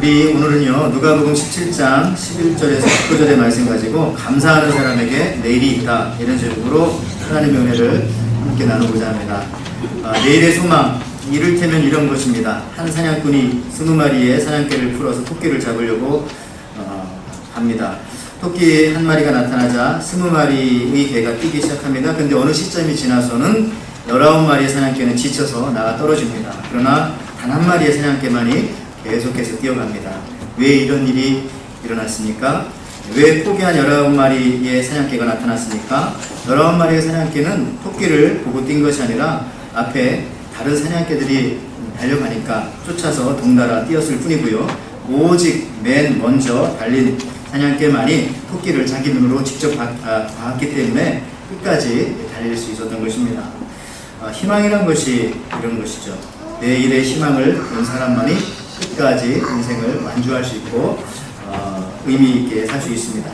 우리 오늘은요 누가복음 17장 11절에서 19절의 말씀 가지고 감사하는 사람에게 내일이 있다 이런 제목으로 하나님의 은혜를 함께 나누고자 합니다. 내일의 소망 이를테면 이런 것입니다. 한 사냥꾼이 20마리의 사냥개를 풀어서 토끼를 잡으려고 합니다. 토끼 한 마리가 나타나자 20마리의 개가 뛰기 시작합니다. 근데 어느 시점이 지나서는 19마리의 사냥개는 지쳐서 나가 떨어집니다. 그러나 단 한 마리의 사냥개만이 계속해서 뛰어갑니다. 왜 이런 일이 일어났습니까? 왜 포기한 19마리의 사냥개가 나타났습니까? 19마리의 사냥개는 토끼를 보고 뛴 것이 아니라 앞에 다른 사냥개들이 달려가니까 쫓아서 덩달아 뛰었을 뿐이고요. 오직 맨 먼저 달린 사냥개만이 토끼를 자기 눈으로 직접 봤기 때문에 끝까지 달릴 수 있었던 것입니다. 희망이란 것이 이런 것이죠. 내일의 희망을 본 사람만이 끝까지 인생을 완주할 수 있고 의미 있게 살 수 있습니다.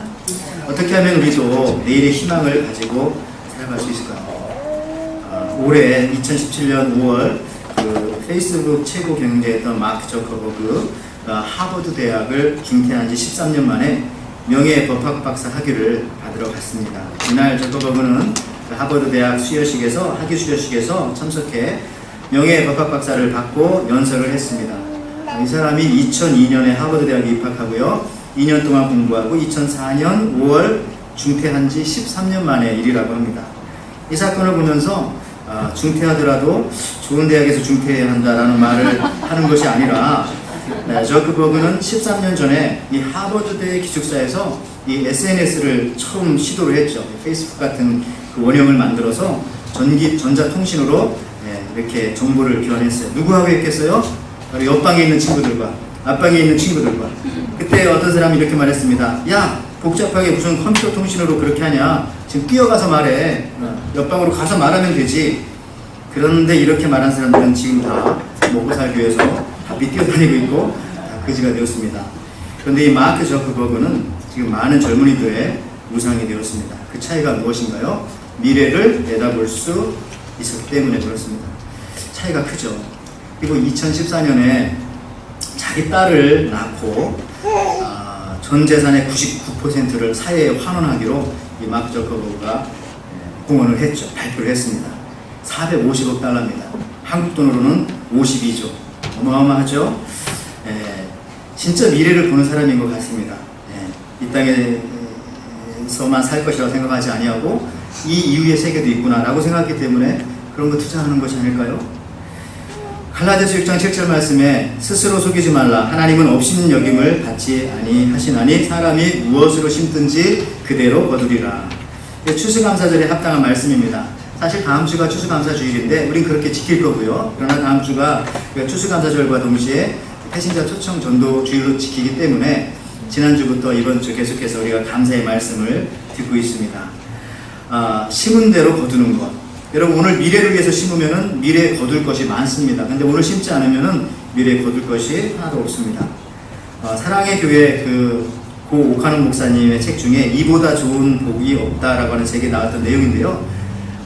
어떻게 하면 우리도 내일의 희망을 가지고 살아갈 수 있을까요? 올해 2017년 5월 그 페이스북 최고 경제했던 마크 저커버그가 하버드 대학을 중퇴한 지 13년 만에 명예 법학 박사 학위를 받으러 갔습니다. 이날 저커버그는 하버드 대학 수여식에서 학위 수여식에서 참석해 명예 법학 박사를 받고 연설을 했습니다. 이 사람이 2002년에 하버드 대학에 입학하고요. 2년 동안 공부하고 2004년 5월 중퇴한 지 13년 만의 일이라고 합니다. 이 사건을 보면서 중퇴하더라도 좋은 대학에서 중퇴해야 한다라는 말을 하는 것이 아니라 저커버그는 13년 전에 이 하버드대 기숙사에서 이 SNS를 처음 시도를 했죠. 페이스북 같은 그 원형을 만들어서 전자통신으로 이렇게 정보를 교환했어요. 누구하고 했겠어요? 바로 옆방에 있는 친구들과 앞방에 있는 친구들과. 그때 어떤 사람이 이렇게 말했습니다. 야, 복잡하게 무슨 컴퓨터 통신으로 그렇게 하냐? 지금 뛰어가서 말해. 옆방으로 가서 말하면 되지. 그런데 이렇게 말한 사람들은 지금 다 먹고 살기 위해서 바삐 뛰어다니고 있고 다 거지가 되었습니다. 그런데 이 마크 저커버그는 지금 많은 젊은이들의 우상이 되었습니다. 그 차이가 무엇인가요? 미래를 내다볼 수 있었기 때문에 그렇습니다. 차이가 크죠. 그리고 2014년에 자기 딸을 낳고 전 재산의 99%를 사회에 환원하기로 이 마크 저커버그가 공언을 했죠. 발표를 했습니다. 450억 달러입니다. 한국 돈으로는 52조. 어마어마하죠. 진짜 미래를 보는 사람인 것 같습니다. 이 땅에서만 살 것이라고 생각하지 아니하고 이 이후의 세계도 있구나라고 생각했기 때문에 그런 거 투자하는 것이 아닐까요? 갈라디아서 6장 7절 말씀에 스스로 속이지 말라. 하나님은 없이는 여김을 받지 아니하시나니 사람이 무엇으로 심든지 그대로 거두리라. 추수감사절에 합당한 말씀입니다. 사실 다음 주가 추수감사주일인데 우린 그렇게 지킬 거고요. 그러나 다음 주가 추수감사절과 동시에 패신자 초청 전도 주일로 지키기 때문에 지난주부터 이번 주 계속해서 우리가 감사의 말씀을 듣고 있습니다. 심은 대로 거두는 것. 여러분 오늘 미래를 위해서 심으면은 미래에 거둘 것이 많습니다. 근데 오늘 심지 않으면은 미래에 거둘 것이 하나도 없습니다. 사랑의 교회 고 오카노 목사님의 책 중에 이보다 좋은 복이 없다라고 하는 책에 나왔던 내용인데요.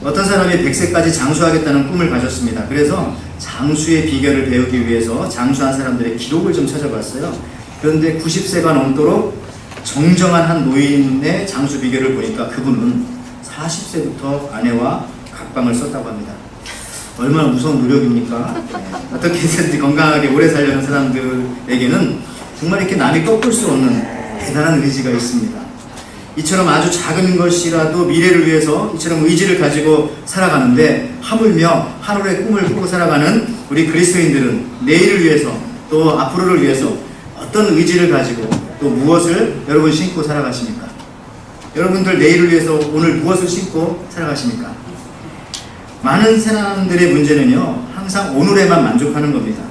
어떤 사람이 100세까지 장수하겠다는 꿈을 가졌습니다. 그래서 장수의 비결을 배우기 위해서 장수한 사람들의 기록을 좀 찾아봤어요. 그런데 90세가 넘도록 정정한 한 노인의 장수 비결을 보니까 그분은 40세부터 아내와 각방을 썼다고 합니다. 얼마나 무서운 노력입니까? 어떻게 해서든지 건강하게 오래 살려는 사람들에게는 정말 이렇게 남이 꺾을 수 없는 대단한 의지가 있습니다. 이처럼 아주 작은 것이라도 미래를 위해서 이처럼 의지를 가지고 살아가는데 하물며 하늘의 꿈을 꾸고 살아가는 우리 그리스도인들은 내일을 위해서 또 앞으로를 위해서 어떤 의지를 가지고 또 무엇을 여러분 신고 살아가십니까? 여러분들 내일을 위해서 오늘 무엇을 신고 살아가십니까? 많은 사람들의 문제는요 항상 오늘에만 만족하는 겁니다.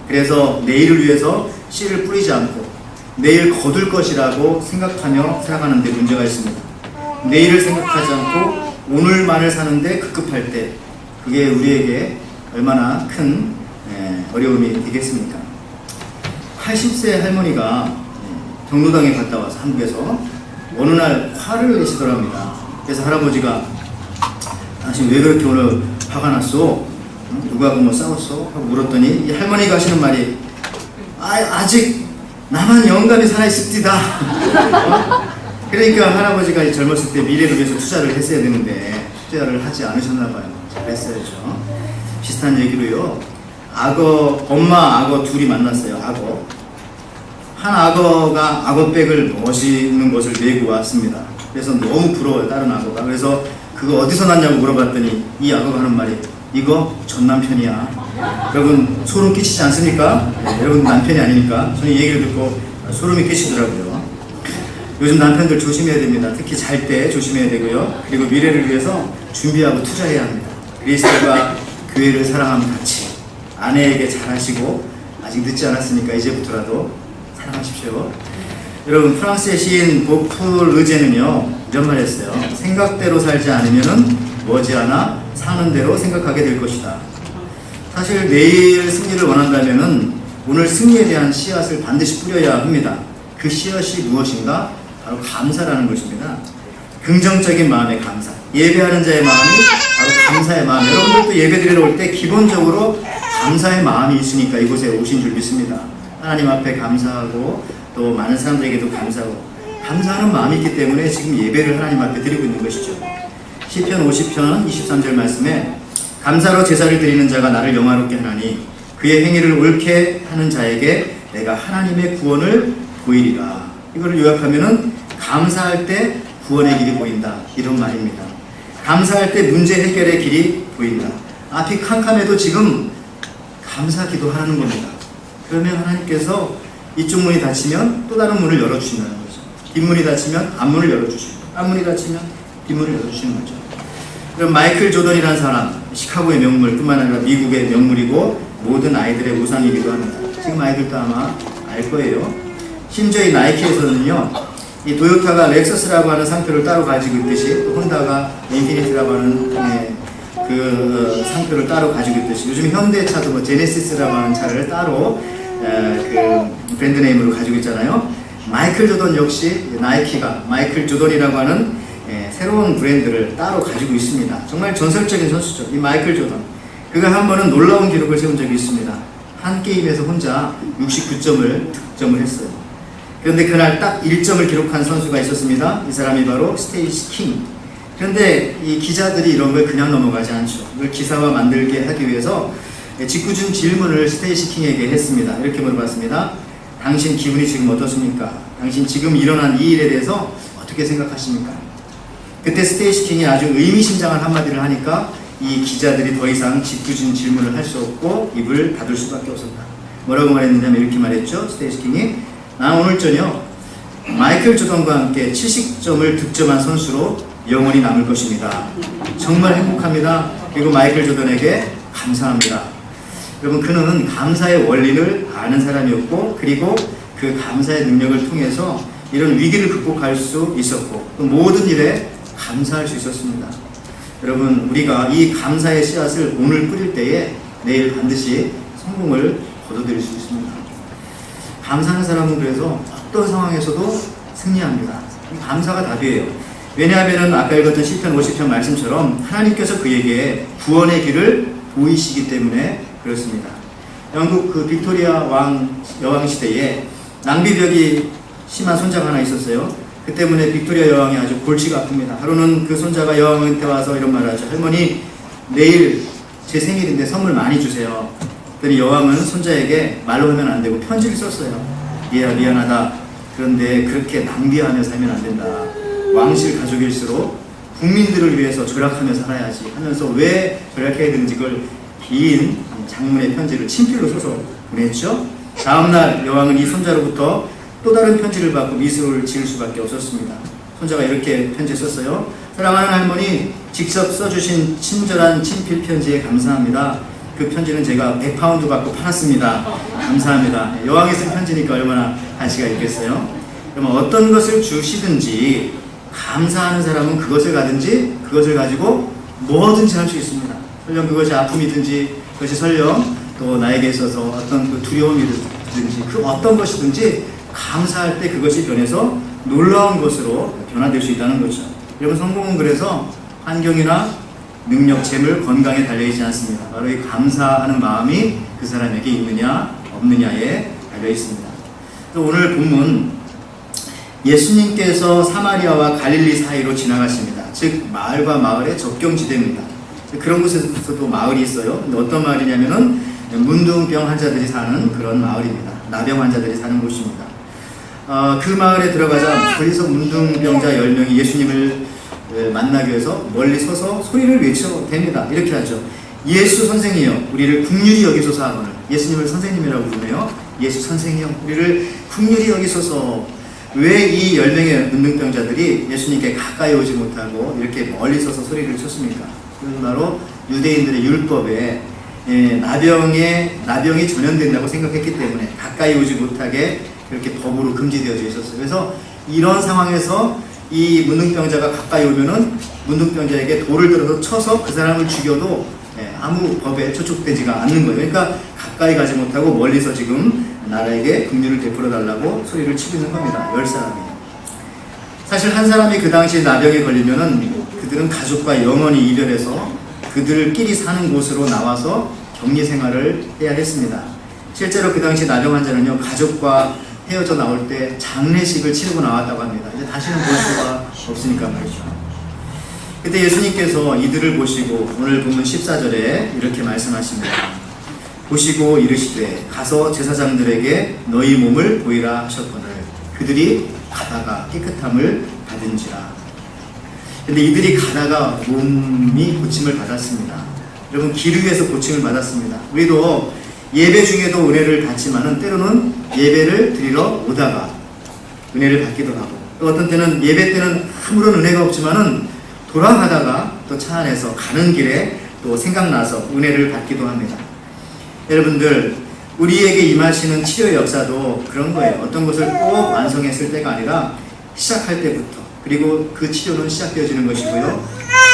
그래서 내일을 위해서 씨를 뿌리지 않고 내일 거둘 것이라고 생각하며 살아가는 데 문제가 있습니다. 내일을 생각하지 않고 오늘만을 사는데 급급할 때 그게 우리에게 얼마나 큰 어려움이 되겠습니까? 80세 할머니가 경로당에 갔다 와서 한국에서 어느 날 화를 내시더랍니다. 그래서 할아버지가 당신 왜 그렇게 오늘 화가 났어? 누구하고 뭐 싸웠어? 하고 물었더니 이 할머니가 하시는 말이 아직 나만 영감이 살아있습니다. 그러니까 할아버지가 젊었을 때 미래를 위해서 투자를 했어야 되는데 투자를 하지 않으셨나 봐요. 잘했어야죠. 비슷한 얘기로요. 엄마 악어 둘이 만났어요. 한 악어가 악어백을 멋있는 것을 메고 왔습니다. 그래서 너무 부러워요, 다른 악어가. 그래서 그거 어디서 났냐고 물어봤더니 이 악어가 하는 말이, 이거 전 남편이야. 여러분 소름 끼치지 않습니까? 네, 여러분 남편이 아니니까. 저는 이 얘기를 듣고 소름이 끼치더라고요. 요즘 남편들 조심해야 됩니다. 특히 잘 때 조심해야 되고요. 그리고 미래를 위해서 준비하고 투자해야 합니다. 그리스도가 교회를 사랑하면 같이 아내에게 잘하시고, 아직 늦지 않았으니까 이제부터라도 사랑하십시오. 여러분, 프랑스의 시인 보풀르제는요 이런 말 했어요. 생각대로 살지 않으면 머지않아 사는 대로 생각하게 될 것이다. 사실 내일 승리를 원한다면 오늘 승리에 대한 씨앗을 반드시 뿌려야 합니다. 그 씨앗이 무엇인가? 바로 감사라는 것입니다. 긍정적인 마음의 감사. 예배하는 자의 마음이 바로 감사의 마음. 여러분들도 예배 드리러 올 때 기본적으로 감사의 마음이 있으니까 이곳에 오신 줄 믿습니다. 하나님 앞에 감사하고 또 많은 사람들에게도 감사하고 감사하는 마음이 있기 때문에 지금 예배를 하나님 앞에 드리고 있는 것이죠. 시편 50편 23절 말씀에 감사로 제사를 드리는 자가 나를 영화롭게 하나니 그의 행위를 옳게 하는 자에게 내가 하나님의 구원을 보이리라. 이거를 요약하면은 감사할 때 구원의 길이 보인다, 이런 말입니다. 감사할 때 문제 해결의 길이 보인다. 앞이 캄캄해도 지금 감사 기도하는 겁니다. 그러면 하나님께서 이쪽 문이 닫히면 또 다른 문을 열어주신다는 거죠. 뒷문이 닫히면 앞문을 열어주시고, 앞문이 닫히면 뒷문을 열어주시는 거죠. 그럼 마이클 조던이라는 사람, 시카고의 명물 뿐만 아니라 미국의 명물이고 모든 아이들의 우상이기도 합니다. 지금 아이들도 아마 알 거예요. 심지어 이 나이키에서는요, 이 도요타가 렉서스라고 하는 상표를 따로 가지고 있듯이, 또 혼다가 인피니티라고 하는 그 상표를 따로 가지고 있듯이, 요즘 현대차도 뭐 제네시스라고 하는 차를 따로 그 브랜드 네임으로 가지고 있잖아요. 마이클 조던 역시 나이키가 마이클 조던이라고 하는 새로운 브랜드를 따로 가지고 있습니다. 정말 전설적인 선수죠. 이 마이클 조던. 그가 한 번은 놀라운 기록을 세운 적이 있습니다. 한 게임에서 혼자 69점을 득점을 했어요. 그런데 그날 딱 1점을 기록한 선수가 있었습니다. 이 사람이 바로 스테이시 킹. 그런데 이 기자들이 이런 걸 그냥 넘어가지 않죠. 이걸 기사화 만들게 하기 위해서 짓궂은 질문을 스테이시 킹에게 했습니다. 이렇게 물어봤습니다. 당신 기분이 지금 어떻습니까? 당신 지금 일어난 이 일에 대해서 어떻게 생각하십니까? 그때 스테이시 킹이 아주 의미심장한 한마디를 하니까 이 기자들이 더 이상 짓궂은 질문을 할 수 없고 입을 닫을 수밖에 없었다. 뭐라고 말했느냐면 이렇게 말했죠. 스테이시 킹이, 난 오늘 저녁 마이클 조던과 함께 70점을 득점한 선수로 영원히 남을 것입니다. 정말 행복합니다. 그리고 마이클 조던에게 감사합니다. 여러분, 그는 감사의 원리를 아는 사람이었고, 그리고 그 감사의 능력을 통해서 이런 위기를 극복할 수 있었고, 또 모든 일에 감사할 수 있었습니다. 여러분, 우리가 이 감사의 씨앗을 오늘 뿌릴 때에 내일 반드시 성공을 거둬들일 수 있습니다. 감사하는 사람은 그래서 어떤 상황에서도 승리합니다. 감사가 답이에요. 왜냐하면 아까 읽었던 시편 50편 말씀처럼 하나님께서 그에게 구원의 길을 보이시기 때문에 그렇습니다. 영국 그 빅토리아 여왕 시대에 낭비벽이 심한 손자가 하나 있었어요. 그 때문에 빅토리아 여왕이 아주 골치가 아픕니다. 하루는 그 손자가 여왕한테 와서 이런 말을 하죠. 할머니, 내일 제 생일인데 선물 많이 주세요. 그랬더니 여왕은 손자에게 말로 하면 안 되고 편지를 썼어요. 얘야, 미안하다. 그런데 그렇게 낭비하며 살면 안 된다. 왕실 가족일수록 국민들을 위해서 절약하며 살아야지 하면서 왜 절약해야 되는지 그걸 긴 장문의 편지를 친필로 써서 보냈죠. 다음날 여왕은 이 손자로부터 또 다른 편지를 받고 미소를 지을 수밖에 없었습니다. 손자가 이렇게 편지 썼어요. 사랑하는 할머니, 직접 써주신 친절한 친필 편지에 감사합니다. 그 편지는 제가 100파운드 받고 팔았습니다. 감사합니다. 여왕이 쓴 편지니까 얼마나 가치가 있겠어요. 그러면 어떤 것을 주시든지 감사하는 사람은 그것을 가든지 그것을 가지고 뭐든지 할 수 있습니다. 설령 그것이 아픔이든지 그것이 설령 또 나에게 있어서 어떤 그 두려움이든지 그 어떤 것이든지 감사할 때 그것이 변해서 놀라운 것으로 변화될 수 있다는 거죠. 여러분, 성공은 그래서 환경이나 능력, 재물, 건강에 달려있지 않습니다. 바로 이 감사하는 마음이 그 사람에게 있느냐 없느냐에 달려 있습니다. 또 오늘 본문 예수님께서 사마리아와 갈릴리 사이로 지나가십니다. 즉 마을과 마을의 접경지대입니다. 그런 곳에서도 마을이 있어요. 근데 어떤 마을이냐면은 문둥병 환자들이 사는 그런 마을입니다. 나병 환자들이 사는 곳입니다. 그 마을에 들어가자 거기서 문둥병자 10명이 예수님을 만나기 위해서 멀리 서서 소리를 외쳐댑니다. 이렇게 하죠. 예수 선생이여 우리를 긍휼히 여기소서 하거늘. 예수님을 선생님이라고 부르네요. 예수 선생이여 우리를 긍휼히 여기소서. 왜 이 10명의 문둥병자들이 예수님께 가까이 오지 못하고 이렇게 멀리 서서 소리를 쳤습니까? 그것은 바로 유대인들의 율법에 나병이 전염된다고 생각했기 때문에 가까이 오지 못하게 이렇게 법으로 금지되어져 있었어요. 그래서 이런 상황에서 이 문둥병자가 가까이 오면은 문둥병자에게 돌을 들어서 쳐서 그 사람을 죽여도 아무 법에 저촉되지가 않는 거예요. 그러니까 가까이 가지 못하고 멀리서 지금 나라에게 긍휼을 베풀어 달라고 소리를 치고 있는 겁니다. 10사람이. 사실 한 사람이 그 당시에 나병에 걸리면은 그들은 가족과 영원히 이별해서 그들끼리 사는 곳으로 나와서 격리 생활을 해야 했습니다. 실제로 그 당시 나병 환자는요, 가족과 헤어져 나올 때 장례식을 치르고 나왔다고 합니다. 이제 다시는 볼 수가 없으니까 말이죠. 그때 예수님께서 이들을 보시고 오늘 본문 14절에 이렇게 말씀하십니다. 보시고 이르시되 가서 제사장들에게 너희 몸을 보이라 하셨거늘 그들이 가다가 깨끗함을 받은지라. 근데 이들이 가다가 몸이 고침을 받았습니다. 여러분 기르에서 고침을 받았습니다. 우리도 예배 중에도 은혜를 받지만은 때로는 예배를 드리러 오다가 은혜를 받기도 하고 또 어떤 때는 예배 때는 아무런 은혜가 없지만은 돌아가다가 또 차 안에서 가는 길에 또 생각나서 은혜를 받기도 합니다. 여러분들 우리에게 임하시는 치료의 역사도 그런 거예요. 어떤 것을 꼭 완성했을 때가 아니라 시작할 때부터 그리고 그 치료는 시작되어지는 것이고요.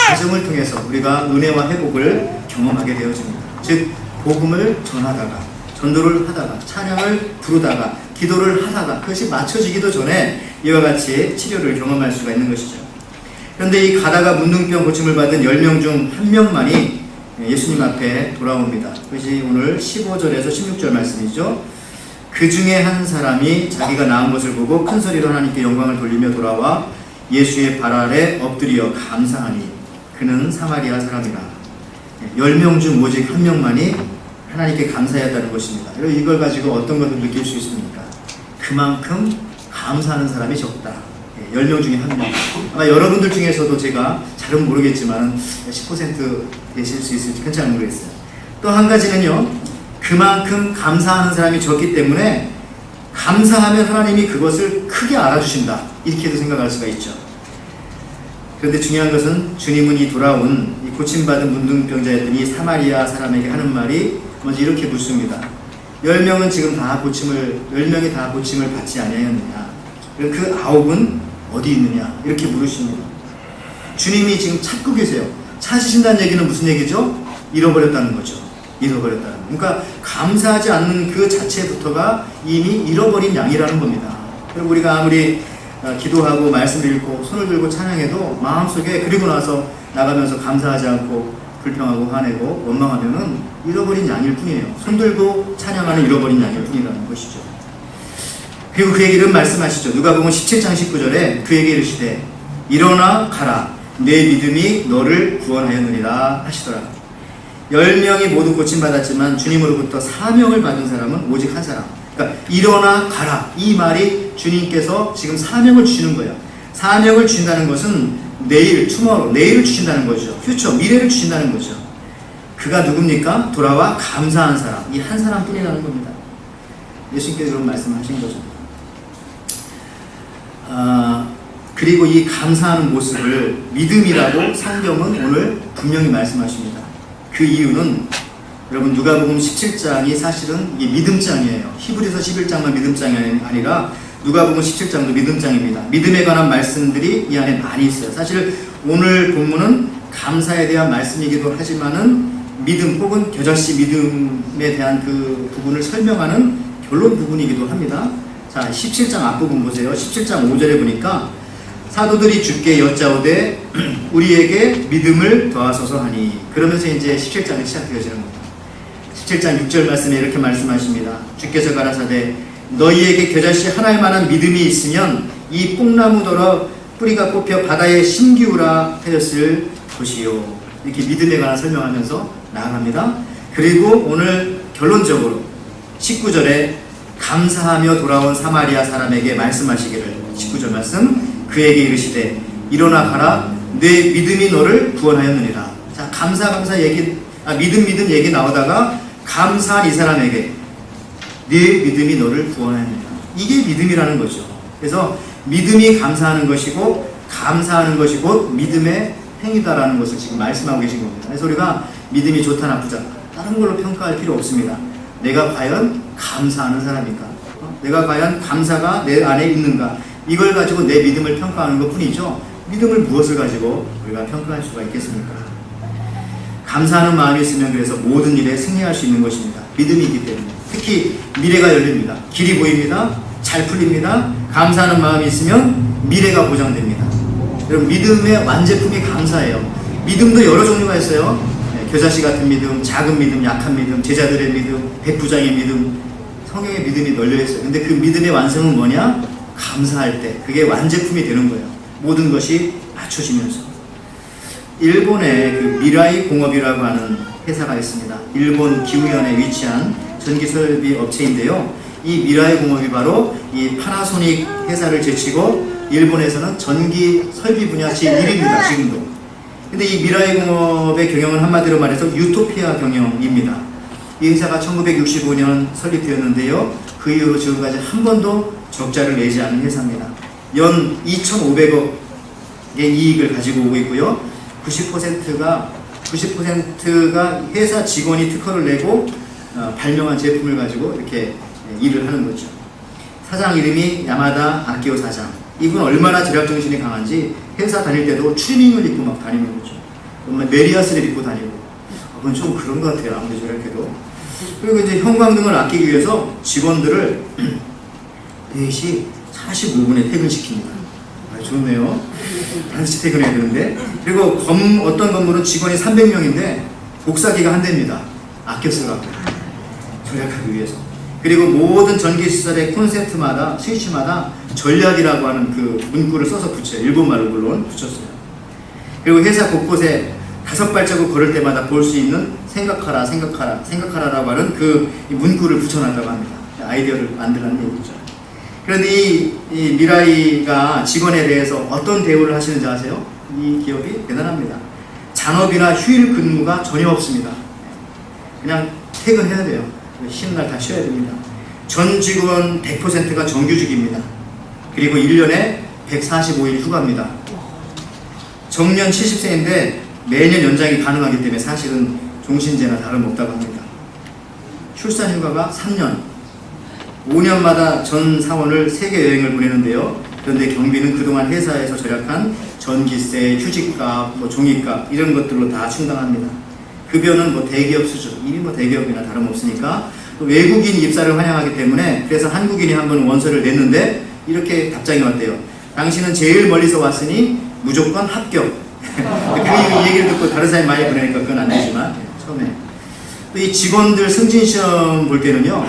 과정을 통해서 우리가 은혜와 회복을 경험하게 되어집니다. 즉 복음을 전하다가 전도를 하다가 찬양을 부르다가 기도를 하다가 그것이 맞춰지기도 전에 이와 같이 치료를 경험할 수가 있는 것이죠. 그런데 이 가다가 문둥병 고침을 받은 10명 중 1명만이 예수님 앞에 돌아옵니다. 그것이 오늘 15절에서 16절 말씀이죠. 그 중에 한 사람이 자기가 나은 것을 보고 큰 소리로 하나님께 영광을 돌리며 돌아와 예수의 발 아래 엎드려 감사하니 그는 사마리아 사람이라. 10명 중 오직 1명만이 하나님께 감사했다는 것입니다. 이걸 가지고 어떤 것을 느낄 수 있습니까? 그만큼 감사하는 사람이 적다. 10명 중에 1명. 아마 여러분들 중에서도 제가 잘은 모르겠지만 10% 되실 수 있을지 그건 잘 모르겠어요. 또 한 가지는요. 그만큼 감사하는 사람이 적기 때문에 감사하면 하나님이 그것을 크게 알아주신다. 이렇게도 생각할 수가 있죠. 그런데 중요한 것은 주님은 이 돌아온 이 고침받은 문둥병자였던 이 사마리아 사람에게 하는 말이 먼저 이렇게 묻습니다. 10명은 지금 다 10명이 다 고침을 받지 아니하였느냐? 그 9은 어디 있느냐? 이렇게 물으십니다. 주님이 지금 찾고 계세요. 찾으신다는 얘기는 무슨 얘기죠? 잃어버렸다는 거죠. 잃어버렸다는 거. 그러니까 감사하지 않는 그 자체부터가 이미 잃어버린 양이라는 겁니다. 그리고 우리가 아무리 기도하고 말씀을 읽고 손을 들고 찬양해도 마음속에 그리고 나서 나가면서 감사하지 않고 불평하고 화내고 원망하면은 잃어버린 양일 뿐이에요. 손 들고 찬양하는 잃어버린 양일 뿐이라는 것이죠. 그리고 그에게 이런 말씀하시죠. 누가복음 17장 19절에 그에게 이르시되 일어나 가라 내 믿음이 너를 구원하였느니라 하시더라. 10명이 모두 고침받았지만 주님으로부터 사명을 받은 사람은 오직 한 사람. 그러니까 일어나 가라 이 말이 주님께서 지금 사명을 주시는 거예요. 사명을 주신다는 것은 내일을 주신다는 거죠. 퓨처, 미래를 주신다는 거죠. 그가 누굽니까? 돌아와 감사한 사람. 이 한 사람뿐이라는 겁니다. 예수님께서 그런 말씀하신 거죠. 그리고 이 감사하는 모습을 믿음이라고 성경은 오늘 분명히 말씀하십니다. 그 이유는 여러분 누가복음 17장이 사실은 이게 믿음장이에요. 히브리서 11장만 믿음장이 아니라 누가복음 17장도 믿음장입니다. 믿음에 관한 말씀들이 이 안에 많이 있어요. 사실 오늘 본문은 감사에 대한 말씀이기도 하지만은 믿음 혹은 겨자씨 믿음에 대한 그 부분을 설명하는 결론 부분이기도 합니다. 자, 17장 앞부분 보세요. 17장 5절에 보니까 사도들이 주께 여짜오되 우리에게 믿음을 더하소서 하니 그러면서 이제 17장이 시작되어지는 겁니다. 17장 6절 말씀에 이렇게 말씀하십니다. 주께서 가라사대 너희에게 겨자씨 하나일 만한 믿음이 있으면 이 뽕나무더러 뿌리가 뽑혀 바다에 심기우라 하였을 것이요. 이렇게 믿음에 관한 설명하면서 나아갑니다. 그리고 오늘 결론적으로 19절에 감사하며 돌아온 사마리아 사람에게 말씀하시기를, 19절 말씀, 그에게 이르시되 일어나 가라, 내 믿음이 너를 구원하였느니라. 자, 감사 얘기, 믿음 얘기 나오다가 감사한 이 사람에게 내 믿음이 너를 구원하였느니라. 이게 믿음이라는 거죠. 그래서 믿음이 감사하는 것이고 감사하는 것이 곧 믿음의 행위다라는 것을 지금 말씀하고 계신 겁니다. 그래서 우리가 믿음이 좋다 나쁘다 다른 걸로 평가할 필요 없습니다. 내가 과연 감사하는 사람인가? 내가 과연 감사가 내 안에 있는가? 이걸 가지고 내 믿음을 평가하는 것 뿐이죠. 믿음을 무엇을 가지고 우리가 평가할 수가 있겠습니까? 감사하는 마음이 있으면 그래서 모든 일에 승리할 수 있는 것입니다. 믿음이 있기 때문에. 특히 미래가 열립니다. 길이 보입니다. 잘 풀립니다. 감사하는 마음이 있으면 미래가 보장됩니다. 여러분, 믿음의 완제품이 감사예요. 믿음도 여러 종류가 있어요. 겨자씨 같은 믿음, 작은 믿음, 약한 믿음, 제자들의 믿음, 백부장의 믿음, 성경의 믿음이 널려있어요. 근데 그 믿음의 완성은 뭐냐? 감사할 때 그게 완제품이 되는 거예요. 모든 것이 맞춰지면서. 일본의 그 미라이 공업이라고 하는 회사가 있습니다. 일본 기후현에 위치한 전기설비 업체인데요. 이 미라이 공업이 바로 이 파나소닉 회사를 제치고 일본에서는 전기 설비 분야 제1위입니다. 지금도. 근데 이 미라이 공업의 경영은 한마디로 말해서 유토피아 경영입니다. 이 회사가 1965년 설립되었는데요. 그 이후로 지금까지 한 번도 적자를 내지 않은 회사입니다. 연 2,500억의 이익을 가지고 오고 있고요. 90%가 회사 직원이 특허를 내고 발명한 제품을 가지고 이렇게 일을 하는 거죠. 사장 이름이 야마다 아키오 사장. 이분 얼마나 절약정신이 강한지 회사 다닐 때도 추리닝을 입고 막 다니는 거죠. 정말 메리아스를 입고 다니고. 그건 좀 그런 것 같아요. 아무리 저렇게도. 그리고 이제 형광등을 아끼기 위해서 직원들을 4시 45분에 퇴근시킵니다. 좋네요. 1시 퇴근해야 되는데. 그리고 어떤 건물은 직원이 300명인데 복사기가 한 대입니다. 아껴 쓰라고. 절약하기 위해서. 그리고 모든 전기시설의 콘센트마다, 스위치마다 전략이라고 하는 그 문구를 써서 붙여요. 일본말로 물론 붙였어요. 그리고 회사 곳곳에 5발자국 걸을 때마다 볼 수 있는 생각하라라고 하는 그 문구를 붙여놨다고 합니다. 아이디어를 만들라는 얘기죠. 그런데 이 미라이가 직원에 대해서 어떤 대우를 하시는지 아세요? 이 기업이 대단합니다. 잔업이나 휴일 근무가 전혀 없습니다. 그냥 퇴근해야 돼요. 쉬는 날 다 쉬어야 됩니다. 전 직원 100%가 정규직입니다. 그리고 1년에 145일 휴가입니다. 정년 70세인데 매년 연장이 가능하기 때문에 사실은 종신제나 다름없다고 합니다. 출산 휴가가 3년, 5년마다 전 사원을 세계 여행을 보내는데요. 그런데 경비는 그동안 회사에서 절약한 전기세, 휴직값, 종이값 이런 것들로 다 충당합니다. 급여는 대기업 수준, 이미 대기업이나 다름없으니까. 또 외국인 입사를 환영하기 때문에 그래서 한국인이 한 번 원서를 냈는데 이렇게 답장이 왔대요. 당신은 제일 멀리서 왔으니 무조건 합격. 그 얘기를 듣고 다른 사람이 많이 보내니까 그건 안 되지만 처음에. 또 이 직원들 승진시험 볼 때는요.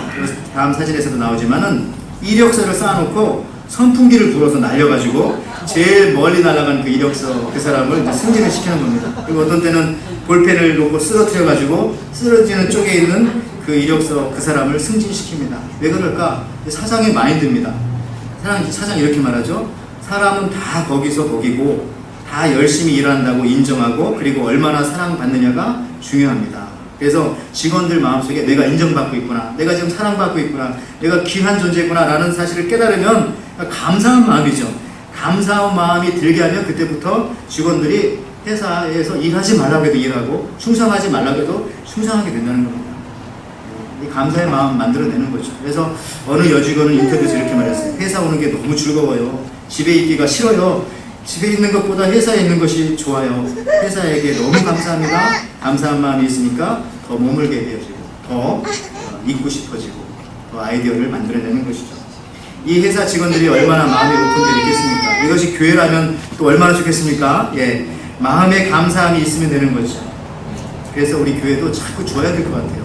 다음 사진에서도 나오지만은 이력서를 쌓아놓고 선풍기를 불어서 날려가지고 제일 멀리 날아간 그 이력서 그 사람을 이제 승진을 시키는 겁니다. 그리고 어떤 때는 볼펜을 놓고 쓰러뜨려가지고 쓰러지는 쪽에 있는 그 이력서 그 사람을 승진시킵니다. 왜 그럴까? 사장의 마인드입니다. 사장 이렇게 말하죠. 사람은 다 거기서 거기고 다 열심히 일한다고 인정하고 그리고 얼마나 사랑받느냐가 중요합니다. 그래서 직원들 마음속에 내가 인정받고 있구나, 내가 지금 사랑받고 있구나, 내가 귀한 존재구나 라는 사실을 깨달으면 감사한 마음이죠. 감사한 마음이 들게 하면 그때부터 직원들이 회사에서 일하지 말라고 해도 일하고 충성하지 말라고 해도 충성하게 된다는 겁니다. 이 감사의 마음 만들어내는 거죠. 그래서 어느 여직원은 인터뷰에서 이렇게 말했어요. 회사 오는 게 너무 즐거워요. 집에 있기가 싫어요. 집에 있는 것보다 회사에 있는 것이 좋아요. 회사에게 너무 감사합니다. 감사한 마음이 있으니까 더 머물게 되어지고 더 있고 싶어지고 더 아이디어를 만들어내는 것이죠. 이 회사 직원들이 얼마나 마음이 오픈되어 있겠습니까? 이것이 교회라면 또 얼마나 좋겠습니까? 예, 마음에 감사함이 있으면 되는 거죠. 그래서 우리 교회도 자꾸 줘야 될 것 같아요.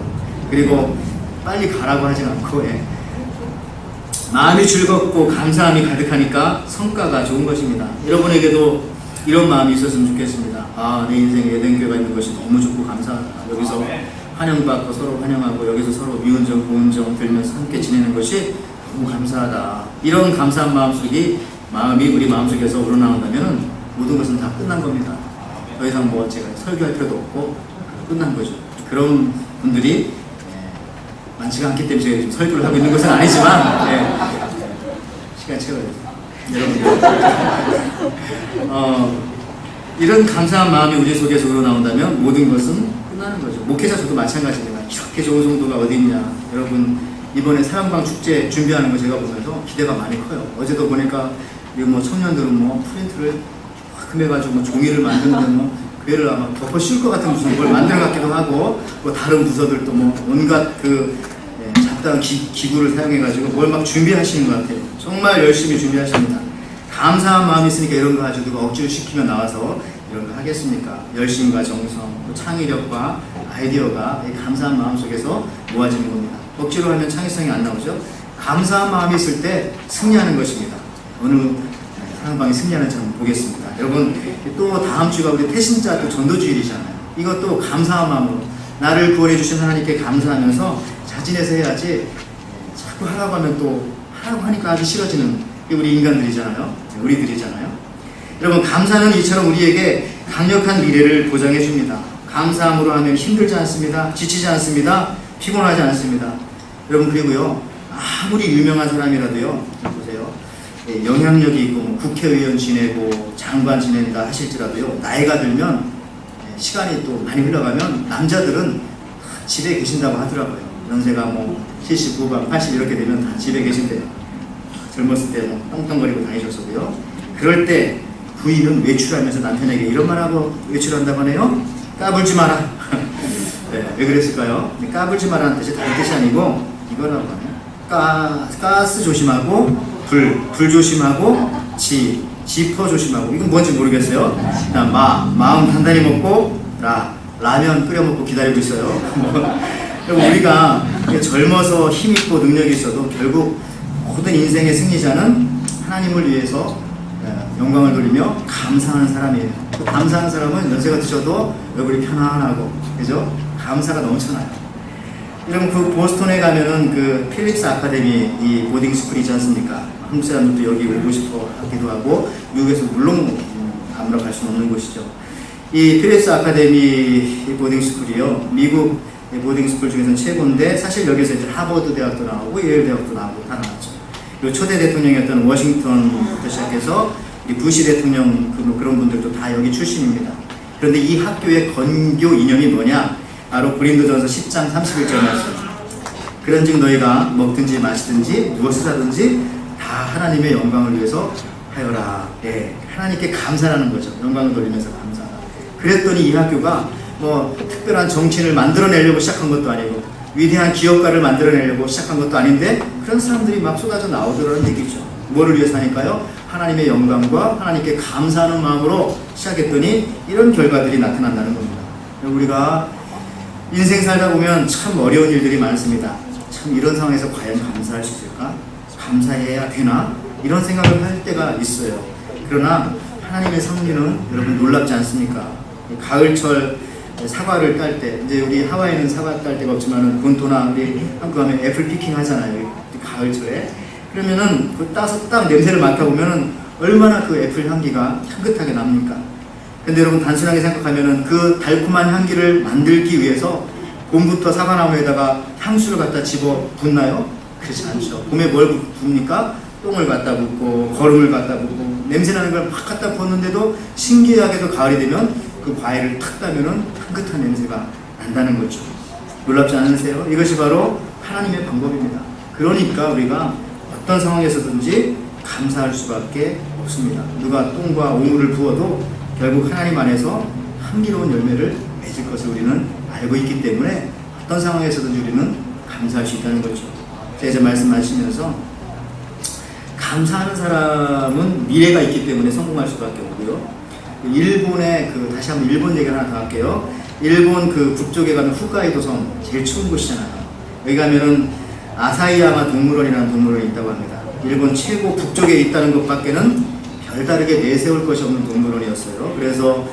그리고 빨리 가라고 하진 않고 마음이 즐겁고 감사함이 가득하니까 성과가 좋은 것입니다. 여러분에게도 이런 마음이 있었으면 좋겠습니다. 아, 내 인생에 에덴교회가 있는 것이 너무 좋고 감사하다. 여기서 환영받고 서로 환영하고 여기서 서로 미운 점 고운 점 들면서 함께 지내는 것이 너무 감사하다. 이런 감사한 마음이 우리 마음속에서 우러나온다면 모든 것은 다 끝난 겁니다. 더 이상 뭐 제가 설교할 필요도 없고 끝난 거죠. 그런 분들이 많지가 않기 때문에 제가 지금 설교를 하고 있는 것은 아니지만 시간 채워야죠. 여러분 이런 감사한 마음이 우리 속에서 우러나온다면 모든 것은 끝나는 거죠. 목회자 저도 마찬가지입니다. 이렇게 좋은 정도가 어디 있냐. 여러분 이번에 사랑방 축제 준비하는 거 제가 보면서 기대가 많이 커요. 어제도 보니까 뭐 청년들은 뭐 프린트를 금해가지고 뭐 종이를 만드는데 뭐 그애를 아마 덮어 씌울 것 같은 무슨 뭘 만들어 같기도 하고 뭐 다른 부서들도 뭐 온갖 잡다한 기구를 사용해가지고 뭘 막 준비하시는 것 같아요. 정말 열심히 준비하십니다. 감사한 마음이 있으니까 이런 거 가지고 누가 억지로 시키면 나와서 이런 거 하겠습니까? 열심과 정성, 또 창의력과 아이디어가 이 감사한 마음 속에서 모아지는 겁니다. 억지로 하면 창의성이 안 나오죠? 감사한 마음이 있을 때 승리하는 것입니다. 어느 사랑방이 승리하는지 한번 보겠습니다. 여러분 또 다음 주가 우리 태신자 또 전도주일이잖아요. 이것도 감사한 마음으로 나를 구원해 주신 하나님께 감사하면서 자진해서 해야지 자꾸 하라고 하면 또 하라고 하니까 아주 싫어지는 우리 인간들이잖아요. 우리들이잖아요. 여러분 감사는 이처럼 우리에게 강력한 미래를 보장해 줍니다. 감사함으로 하면 힘들지 않습니다. 지치지 않습니다. 피곤하지 않습니다. 여러분 그리고요 아무리 유명한 사람이라도요 보세요 영향력이 있고 뭐 국회의원 지내고 장관 지낸다 하실지라도요 나이가 들면 시간이 또 많이 흘러가면 남자들은 집에 계신다고 하더라고요. 연세가 뭐 70, 후반, 80 이렇게 되면 다 집에 계신대요. 젊었을 때 뭐 떵떵거리고 다니셨어도요. 그럴 때 부인은 외출하면서 남편에게 이런 말하고 외출한다고 하네요. 까불지 마라. 네, 왜 그랬을까요? 까불지 마라는 뜻이 다른 뜻이 아니고 이거라고 하네요. 가스 조심하고 불 조심하고 지퍼 조심하고 이건 뭔지 모르겠어요. 마음 단단히 먹고 라면 끓여 먹고 기다리고 있어요. 우리가 젊어서 힘있고 능력이 있어도 결국 모든 인생의 승리자는 하나님을 위해서 영광을 돌리며 감사하는 사람이에요. 감사하는 사람은 연세가 드셔도 얼굴이 편안하고 그죠? 감사가 넘쳐나요. 여러분 그 보스턴에 가면은 그 필립스 아카데미 이 보딩 스쿨이 있지 않습니까? 한국 사람들도 여기 오고 싶어 하기도 하고 미국에서 물론 아무나 갈 수는 없는 곳이죠. 이 필립스 아카데미 보딩 스쿨이요 미국 보딩 스쿨 중에서는 최고인데 사실 여기서 이제 하버드 대학도 나오고 예일 대학도 나오고 다 나왔죠. 그리고 초대 대통령이었던 워싱턴부터 시작해서 이 부시 대통령 그런 분들도 다 여기 출신입니다. 그런데 이 학교의 건교 이념이 뭐냐? 바로 고린도전서 10장 31절 말씀. 그런즉 너희가 먹든지 마시든지 무엇을 하든지 다 하나님의 영광을 위해서 하여라. 예, 하나님께 감사라는 거죠. 영광을 돌리면서 감사하라. 그랬더니 이 학교가 뭐 특별한 정치인을 만들어내려고 시작한 것도 아니고 위대한 기업가를 만들어내려고 시작한 것도 아닌데 그런 사람들이 막 쏟아져 나오더라는 얘기죠. 뭐를 위해서 하니까요? 하나님의 영광과 하나님께 감사하는 마음으로 시작했더니 이런 결과들이 나타난다는 겁니다. 우리가 인생 살다 보면 참 어려운 일들이 많습니다. 참 이런 상황에서 과연 감사할 수 있을까? 감사해야 되나? 이런 생각을 할 때가 있어요. 그러나 하나님의 섭리는 여러분 놀랍지 않습니까? 가을철 사과를 딸 때, 이제 우리 하와이는 사과 딸 데가 없지만은 본토나 우리 한국 가면 애플 피킹 하잖아요. 가을철에. 그러면은 그 따서 딱 냄새를 맡아보면은 얼마나 그 애플 향기가 향긋하게 납니까? 근데 여러분 단순하게 생각하면은 그 달콤한 향기를 만들기 위해서 봄부터 사과나무에다가 향수를 갖다 집어 붓나요? 그렇지 않죠. 봄에 뭘 붓습니까? 똥을 갖다 붓고 거름을 갖다 붓고 냄새나는 걸 막 갖다 붓는데도 신기하게도 가을이 되면 그 과일을 탁 따면은 향긋한 냄새가 난다는 거죠. 놀랍지 않으세요? 이것이 바로 하나님의 방법입니다. 그러니까 우리가 어떤 상황에서든지 감사할 수밖에 없습니다. 누가 똥과 오물을 부어도 결국 하나님 안에서 향기로운 열매를 맺을 것을 우리는 알고 있기 때문에 어떤 상황에서든지 우리는 감사할 수 있다는 거죠. 제가 이제 말씀하시면서 감사하는 사람은 미래가 있기 때문에 성공할 수밖에 없고요. 일본의 다시 한번 일본 얘기를 하나 더 할게요. 일본 그 북쪽에 가면 홋카이도 섬 제일 추운 곳이잖아요. 여기 가면은 아사히야마 동물원이라는 동물원이 있다고 합니다. 일본 최고 북쪽에 있다는 것밖에는 별다르게 내세울 것이 없는 동물원이었어요. 그래서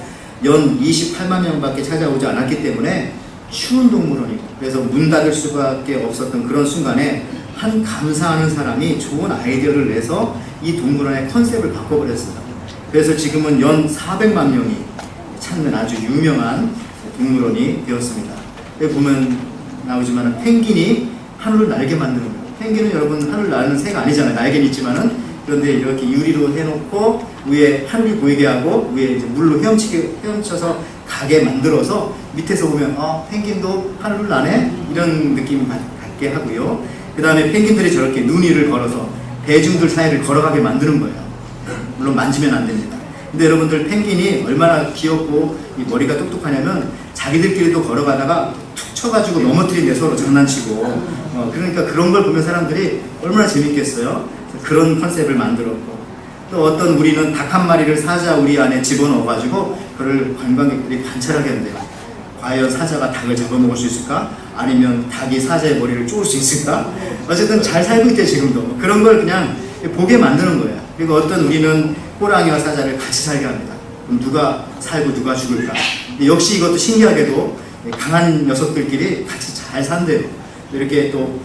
연 28만 명밖에 찾아오지 않았기 때문에 추운 동물원이고, 그래서 문 닫을 수밖에 없었던 그런 순간에 한 감사하는 사람이 좋은 아이디어를 내서 이 동물원의 컨셉을 바꿔버렸습니다. 그래서 지금은 연 400만 명이 찾는 아주 유명한 동물원이 되었습니다. 여기 보면 나오지만 펭귄이 하늘을 날게 만드는 거예요. 펭귄은 여러분 하늘 나는 새가 아니잖아요. 날개는 있지만은, 그런데 이렇게 유리로 해놓고 위에 하늘이 보이게 하고 위에 이제 물로 헤엄쳐서 가게 만들어서 밑에서 보면 펭귄도 하늘을 나네? 이런 느낌 받게 하고요. 그 다음에 펭귄들이 저렇게 눈 위를 걸어서 대중들 사이를 걸어가게 만드는 거예요. 물론 만지면 안 됩니다. 근데 여러분들 펭귄이 얼마나 귀엽고 이 머리가 똑똑하냐면 자기들끼리도 걸어가다가 툭 쳐가지고 넘어뜨린데 서로 장난치고 그러니까 그런 걸 보면 사람들이 얼마나 재밌겠어요. 그런 컨셉을 만들었고, 또 어떤 우리는 닭 한 마리를 사자 우리 안에 집어넣어가지고 그걸 관광객들이 관찰하게 한대요. 과연 사자가 닭을 잡아먹을 수 있을까? 아니면 닭이 사자의 머리를 쪼을 수 있을까? 어쨌든 잘 살고 있대 지금도. 그런 걸 그냥 보게 만드는 거예요. 그리고 어떤 우리는 호랑이와 사자를 같이 살게 합니다. 그럼 누가 살고 누가 죽을까? 역시 이것도 신기하게도 강한 녀석들끼리 같이 잘 산대요. 이렇게 또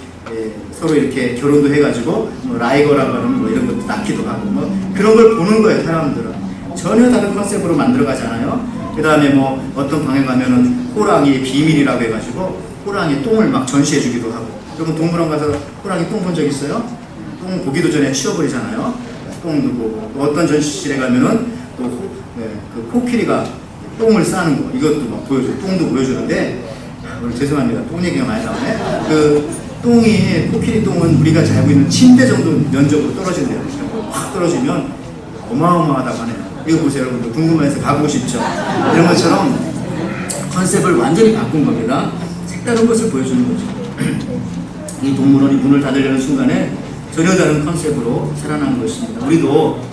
서로 이렇게 결혼도 해가지고 라이거라고 하는 이런 것도 낳기도 하고 그런 걸 보는 거예요. 사람들은 전혀 다른 컨셉으로 만들어가잖아요. 그 다음에 어떤 방에 가면은 호랑이의 비밀이라고 해가지고 호랑이 똥을 막 전시해주기도 하고. 여러분 동물원 가서 호랑이 똥 본 적 있어요? 똥 보기도 전에 치워버리잖아요. 똥도 보고. 또 어떤 전시실에 가면은 또 그 코끼리가 똥을 싸는 거 이것도 막 보여줘요. 똥도 보여주는데 오늘 죄송합니다. 똥 얘기가 많이 나오네. 코끼리 똥은 우리가 잘 알고 있는 침대 정도 면적으로 떨어진대요. 확 떨어지면 어마어마하다고 하네요. 이거 보세요, 여러분들. 궁금해서 가보고 싶죠? 이런 것처럼 컨셉을 완전히 바꾼 겁니다. 색다른 것을 보여주는 거죠. 이 동물원이 문을 닫으려는 순간에 전혀 다른 컨셉으로 살아난 것입니다. 우리도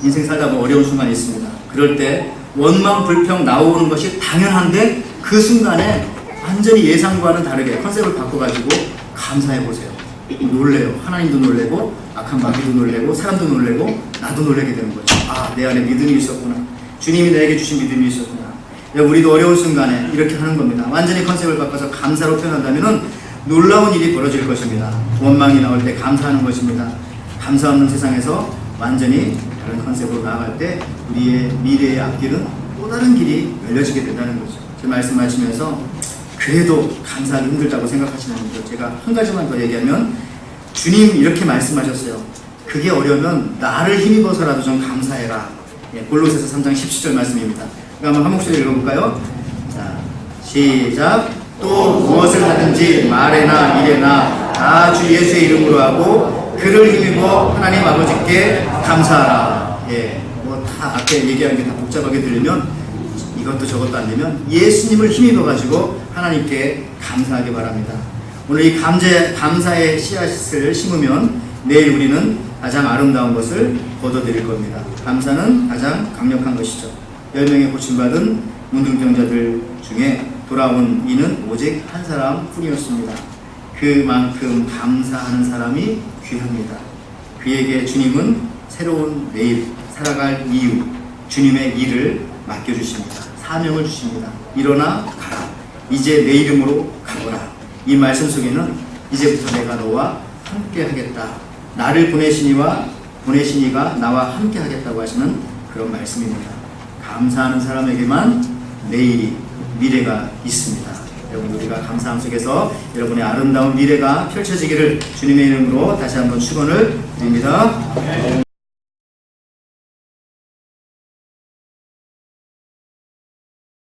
인생 살다 보면 어려운 순간이 있습니다. 그럴 때 원망, 불평 나오는 것이 당연한데 그 순간에 완전히 예상과는 다르게 컨셉을 바꿔가지고 감사해보세요. 놀래요. 하나님도 놀래고 악한 마귀도 놀래고 사람도 놀래고 나도 놀래게 되는 거죠. 내 안에 믿음이 있었구나. 주님이 내게 주신 믿음이 있었구나. 우리도 어려운 순간에 이렇게 하는 겁니다. 완전히 컨셉을 바꿔서 감사로 표현한다면 놀라운 일이 벌어질 것입니다. 원망이 나올 때 감사하는 것입니다. 감사 없는 세상에서 완전히 다른 컨셉으로 나아갈 때 우리의 미래의 앞길은 또 다른 길이 열려지게 된다는 거죠. 제 말씀하시면서 그래도 감사하기 힘들다고 생각하시는 분들, 제가 한 가지만 더 얘기하면 주님 이렇게 말씀하셨어요. 그게 어려면 나를 힘입어서라도 좀 감사해라. 골로새서 3장 17절 말씀입니다. 한번 한 목소리 읽어볼까요? 자, 시작. 또 무엇을 하든지 말에나 일에나 다 주 예수의 이름으로 하고 그를 힘입어 하나님 아버지께 감사하라. 다 앞에 얘기하는 게 다 복잡하게 들리면 이것도 저것도 안 되면 예수님을 힘입어가지고 하나님께 감사하기 바랍니다. 오늘 이 감사의 씨앗을 심으면 내일 우리는 가장 아름다운 것을 거둬들일 겁니다. 감사는 가장 강력한 것이죠. 10명의 고침받은 문둥병자들 중에 돌아온 이는 오직 한 사람 뿐이었습니다. 그만큼 감사하는 사람이 귀합니다. 그에게 주님은 새로운 내일 살아갈 이유, 주님의 일을 맡겨주십니다. 사명을 주십니다. 일어나 가라. 이제 내 이름으로 가거라. 이 말씀 속에는 이제부터 내가 너와 함께 하겠다. 나를 보내시니가 나와 함께 하겠다고 하시는 그런 말씀입니다. 감사하는 사람에게만 내일이 미래가 있습니다. 여러분 우리가 감사함 속에서 여러분의 아름다운 미래가 펼쳐지기를 주님의 이름으로 다시 한번 축원을 드립니다.